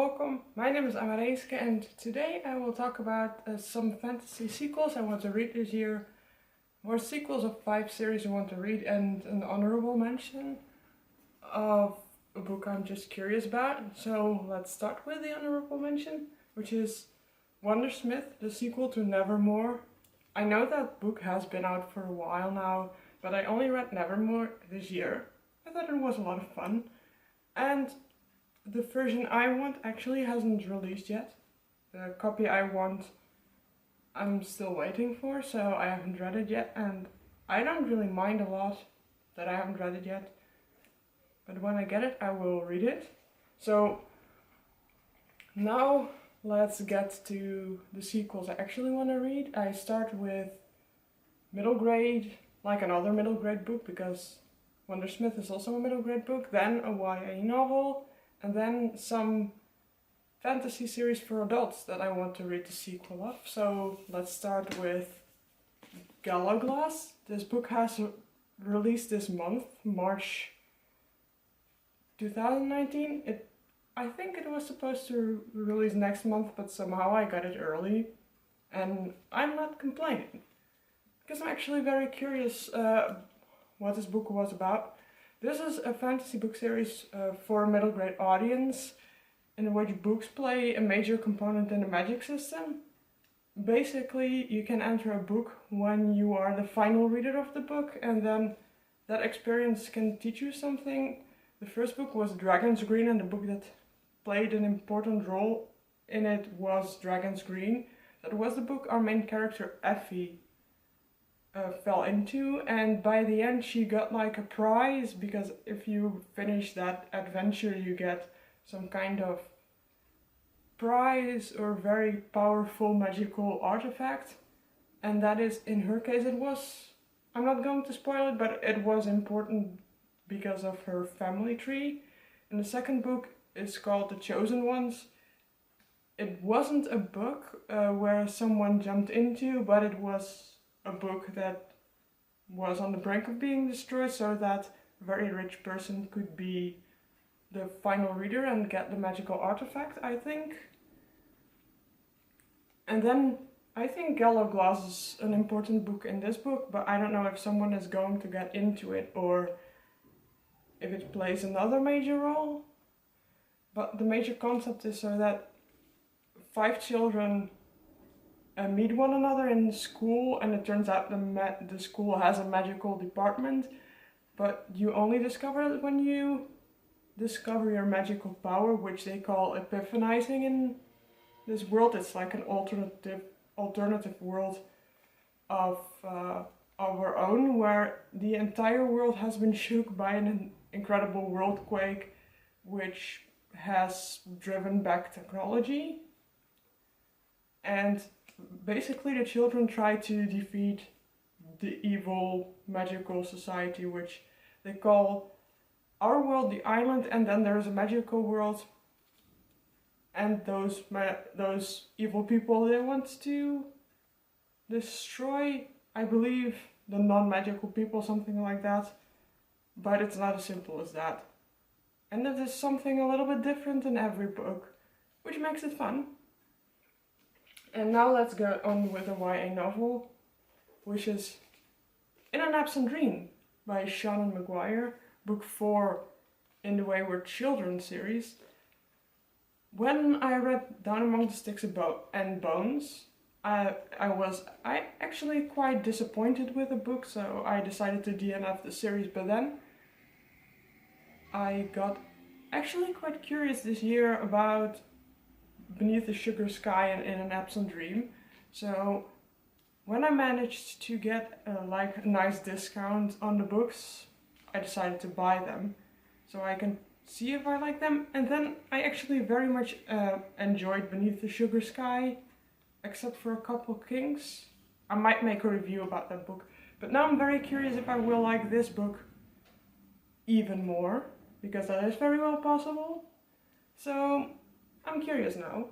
welcome. My name is Amareiske and today I will talk about some fantasy sequels I want to read this year, more sequels of 5 series I want to read, and an honorable mention of a book I'm just curious about. So let's start with the honorable mention, which is Wondersmith, the sequel to Nevermore. I know that book has been out for a while now, but I only read Nevermore this year. I thought it was a lot of fun, and the version I want actually hasn't released yet. The copy I want I'm still waiting for, so I haven't read it yet, and I don't really mind a lot that I haven't read it yet. But when I get it, I will read it. So now let's get to the sequels I actually want to read. I start with middle grade, like another middle grade book, because Wondersmith is also a middle grade book, then a YA novel, and then some fantasy series for adults that I want to read the sequel of. So let's start with Gallowglass. This book has released this month, March 2019. I think it was supposed to release next month, but somehow I got it early, and I'm not complaining, because I'm actually very curious what this book was about. This is a fantasy book series for a middle grade audience, in which books play a major component in the magic system. Basically, you can enter a book when you are the final reader of the book, and then that experience can teach you something. The first book was Dragon's Green, and the book that played an important role in it was Dragon's Green. That was the book our main character Effie fell into, and by the end she got like a prize, because if you finish that adventure you get some kind of prize or very powerful magical artifact, and that is, in her case, it was, I'm not going to spoil it, but it was important because of her family tree. And the second book is called The Chosen Ones. It wasn't a book where someone jumped into, but it was a book that was on the brink of being destroyed, so that a very rich person could be the final reader and get the magical artifact, I think. And then I think Gallowglass is an important book in this book, but I don't know if someone is going to get into it or if it plays another major role. But the major concept is so that 5 children meet one another in school, and it turns out the school has a magical department, but you only discover it when you discover your magical power, which they call epiphanizing in this world. It's like an alternative world of our own, where the entire world has been shook by an incredible worldquake, which has driven back technology. And basically the children try to defeat the evil magical society, which they call our world the island, and then there's a magical world, and those evil people, they want to destroy, I believe, the non-magical people, something like that. But it's not as simple as that. And it is something a little bit different in every book, which makes it fun. And now let's go on with a YA novel, which is In an Absent Dream by Shannon Maguire, book 4 in the Wayward Children series. When I read Down Among the Sticks and Bones, I actually quite disappointed with the book, so I decided to DNF the series, but then I got actually quite curious this year about Beneath the Sugar Sky and In an Absent Dream. So when I managed to get a nice discount on the books, I decided to buy them so I can see if I like them. And then I actually very much enjoyed Beneath the Sugar Sky, except for a couple kinks. I might make a review about that book, but now I'm very curious if I will like this book even more, because that is very well possible. So I'm curious now,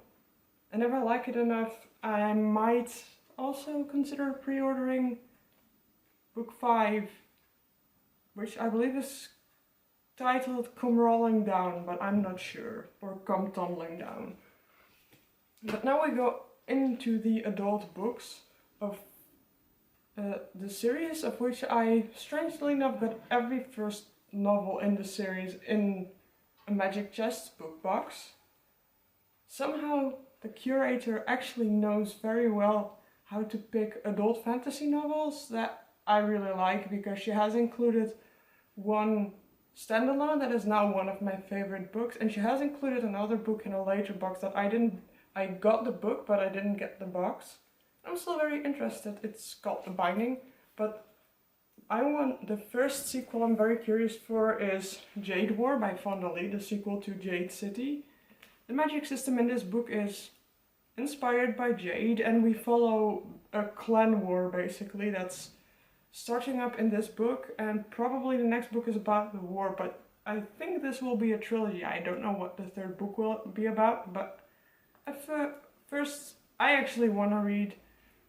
and if I like it enough, I might also consider pre-ordering book 5, which I believe is titled Come Rolling Down, but I'm not sure, or Come Tumbling Down. But now we go into the adult books of the series, of which I, strangely enough, got every first novel in the series in a Magic Chest book box. Somehow the curator actually knows very well how to pick adult fantasy novels that I really like, because she has included one standalone that is now one of my favorite books, and she has included another book in a later box that I got the book, but I didn't get the box. I'm still very interested. It's called The Binding, but the first sequel I'm very curious for is Jade War by Fonda Lee, the sequel to Jade City. The magic system in this book is inspired by Jade, and we follow a clan war basically that's starting up in this book, and probably the next book is about the war, but I think this will be a trilogy. I don't know what the third book will be about, but first I actually want to read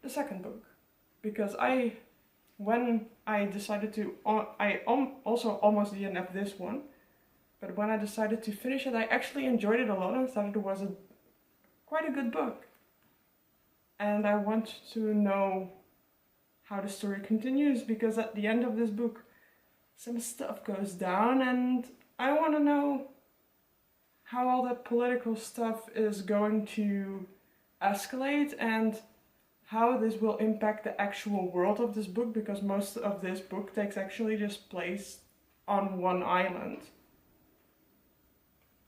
the second book, because when I decided to, I also almost DNF'd this one, but when I decided to finish it, I actually enjoyed it a lot and thought it was quite a good book. And I want to know how the story continues, because at the end of this book some stuff goes down, and I want to know how all that political stuff is going to escalate and how this will impact the actual world of this book, because most of this book takes actually just place on one island.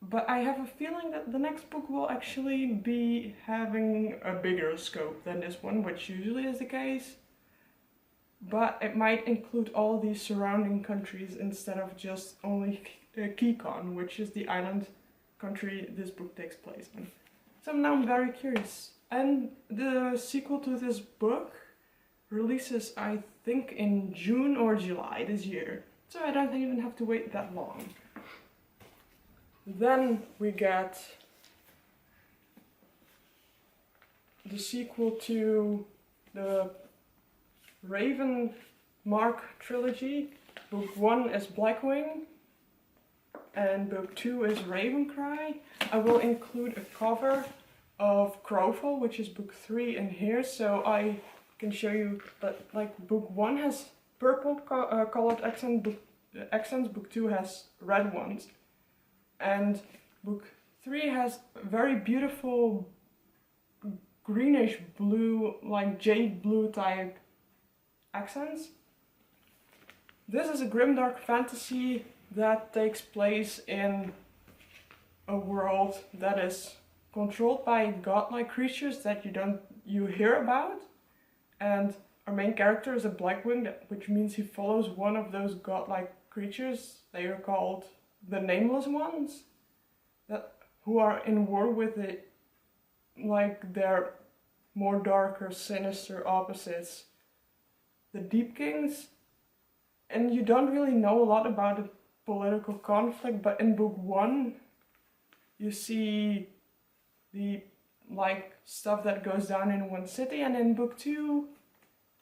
But I have a feeling that the next book will actually be having a bigger scope than this one, which usually is the case. But it might include all these surrounding countries instead of just only Kikon, which is the island country this book takes place in. So now I'm very curious. And the sequel to this book releases, I think, in June or July this year. So I don't even have to wait that long. Then we get the sequel to the Raven Mark trilogy. Book 1 is Blackwing and book 2 is Ravencry. I will include a cover of Crowfall, which is book 3 in here, so I can show you that, like, book 1 has purple colored accents, book 2 has red ones, and book 3 has very beautiful greenish blue, like jade blue type accents. This is a grimdark fantasy that takes place in a world that is controlled by godlike creatures that you hear about, and our main character is a Blackwing, which means he follows one of those godlike creatures. They are called the Nameless Ones, who are in war with their more darker, sinister opposites, the Deep Kings. And you don't really know a lot about the political conflict, but in book 1 you see the stuff that goes down in one city, and in book 2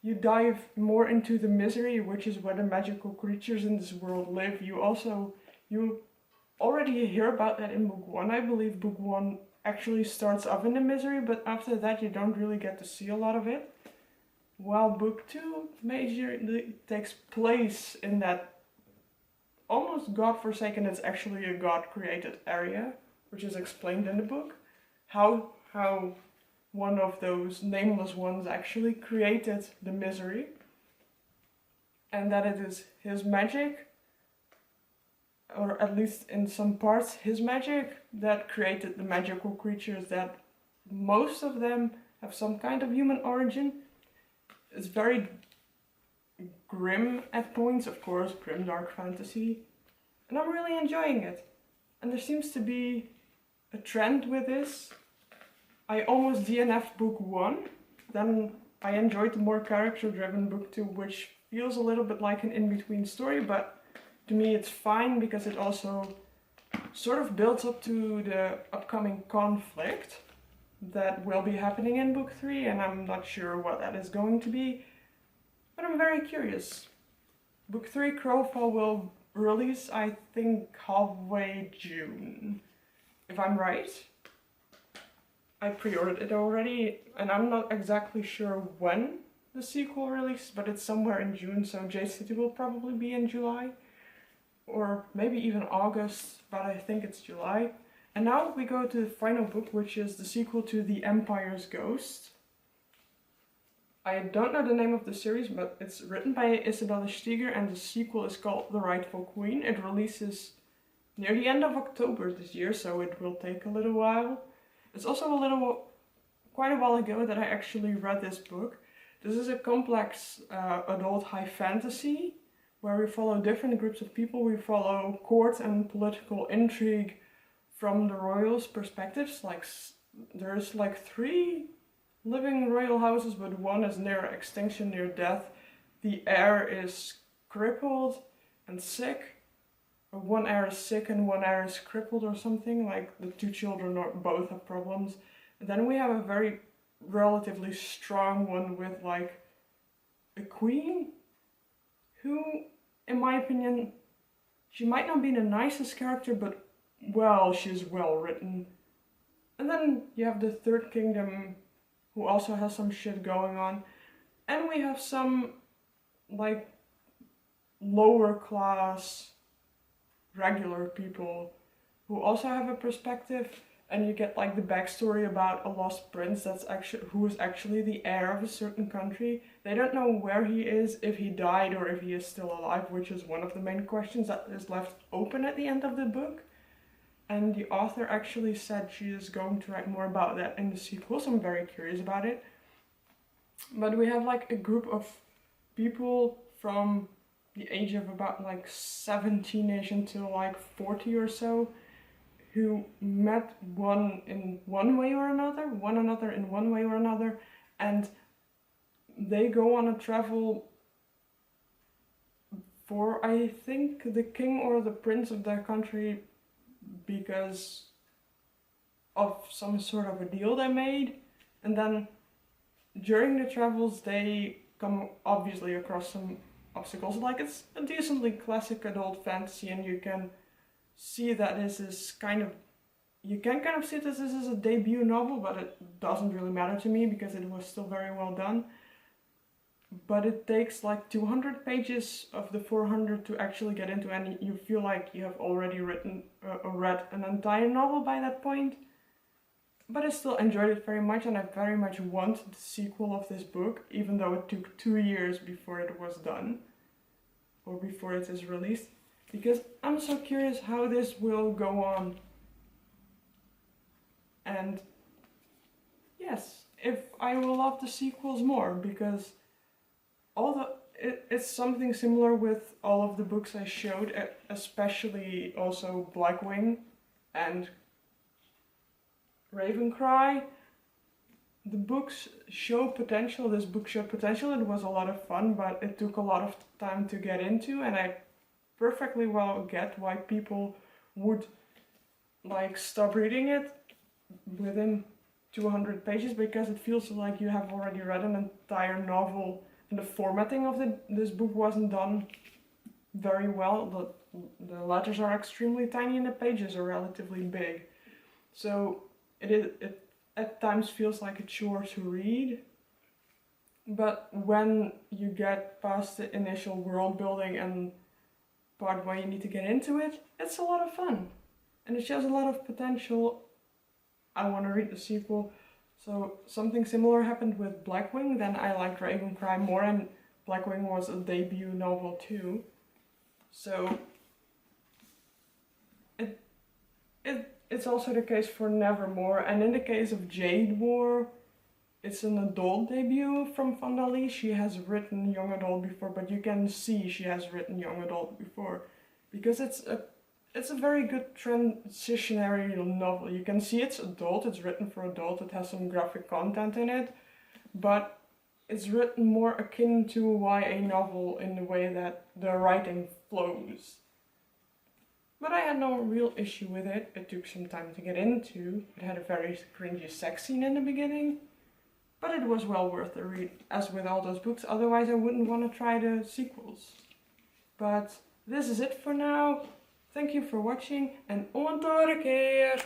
you dive more into the misery, which is where the magical creatures in this world live. You already hear about that in book 1. I believe book 1 actually starts off in the misery, but after that you don't really get to see a lot of it. While book 2 majorly takes place in that almost god-forsaken, it's actually a god-created area, which is explained in the book. How one of those nameless ones actually created the misery, and that it is his magic, or at least in some parts his magic, that created the magical creatures, that most of them have some kind of human origin. It's very grim at points, of course, grim dark fantasy, and I'm really enjoying it. And there seems to be a trend with this. I almost DNF'd book 1, then I enjoyed the more character-driven book 2, which feels a little bit like an in-between story, but to me it's fine because it also sort of builds up to the upcoming conflict that will be happening in book 3, and I'm not sure what that is going to be, but I'm very curious. Book 3, Crowfall, will release, I think, halfway June. If I'm right. I pre-ordered it already, and I'm not exactly sure when the sequel releases, but it's somewhere in June, so Jade City will probably be in July. Or maybe even August, but I think it's July. And now we go to the final book, which is the sequel to The Empire's Ghost. I don't know the name of the series, but it's written by Isabella Steiger, and the sequel is called The Rightful Queen. It releases near the end of October this year, so it will take a little while. It's also quite a while ago that I actually read this book. This is a complex adult high fantasy where we follow different groups of people. We follow court and political intrigue from the royals' perspectives. There's like 3 living royal houses, but one is near extinction, near death. The heir is crippled and sick. One heir is sick and one heir is crippled or something, like the 2 children both have problems. And then we have a very relatively strong one with like a queen who, in my opinion, she might not be the nicest character, but well, she's well written. And then you have the Third Kingdom, who also has some shit going on. And we have some like lower class regular people who also have a perspective, and you get like the backstory about a lost prince who is actually the heir of a certain country. They don't know where he is, if he died or if he is still alive, which is one of the main questions that is left open at the end of the book. And the author actually said she is going to write more about that in the sequel, so I'm very curious about it. But we have like a group of people from the age of about like 17ish until like 40 or so, who met one another in one way or another, and they go on a travel for, I think, the king or the prince of their country because of some sort of a deal they made. And then during the travels they come obviously across some obstacles. Like, it's a decently classic adult fantasy, and you can see that this is kind of see that this is a debut novel, but it doesn't really matter to me because it was still very well done. But it takes like 200 pages of the 400 to actually get into, and you feel like you have already read an entire novel by that point. But I still enjoyed it very much, and I very much want the sequel of this book, even though it took 2 years before it was done, or before it is released, because I'm so curious how this will go on. And yes, if I will love the sequels more, because it's something similar with all of the books I showed, especially also Blackwing and Ravencry. The books show potential. This book showed potential. It was a lot of fun, but it took a lot of time to get into, and I perfectly well get why people would like stop reading it within 200 pages, because it feels like you have already read an entire novel, and the formatting of this book wasn't done very well. The letters are extremely tiny and the pages are relatively big, so it at times feels like a chore to read. But when you get past the initial world building and part where you need to get into it, it's a lot of fun, and it shows a lot of potential. I want to read the sequel. So something similar happened with Blackwing. Then I liked Ravencry more, and Blackwing was a debut novel too. So it's also the case for Nevermore. And in the case of Jade War, it's an adult debut from Vanda Lee. She has written young adult before, but you can see she has written young adult before, because it's a very good transitionary novel. You can see it's adult, it's written for adult, it has some graphic content in it, but it's written more akin to a YA novel in the way that the writing flows. But I had no real issue with it. It took some time to get into. It had a very cringy sex scene in the beginning, but it was well worth the read, as with all those books. Otherwise I wouldn't want to try the sequels. But this is it for now. Thank you for watching and on to een keer!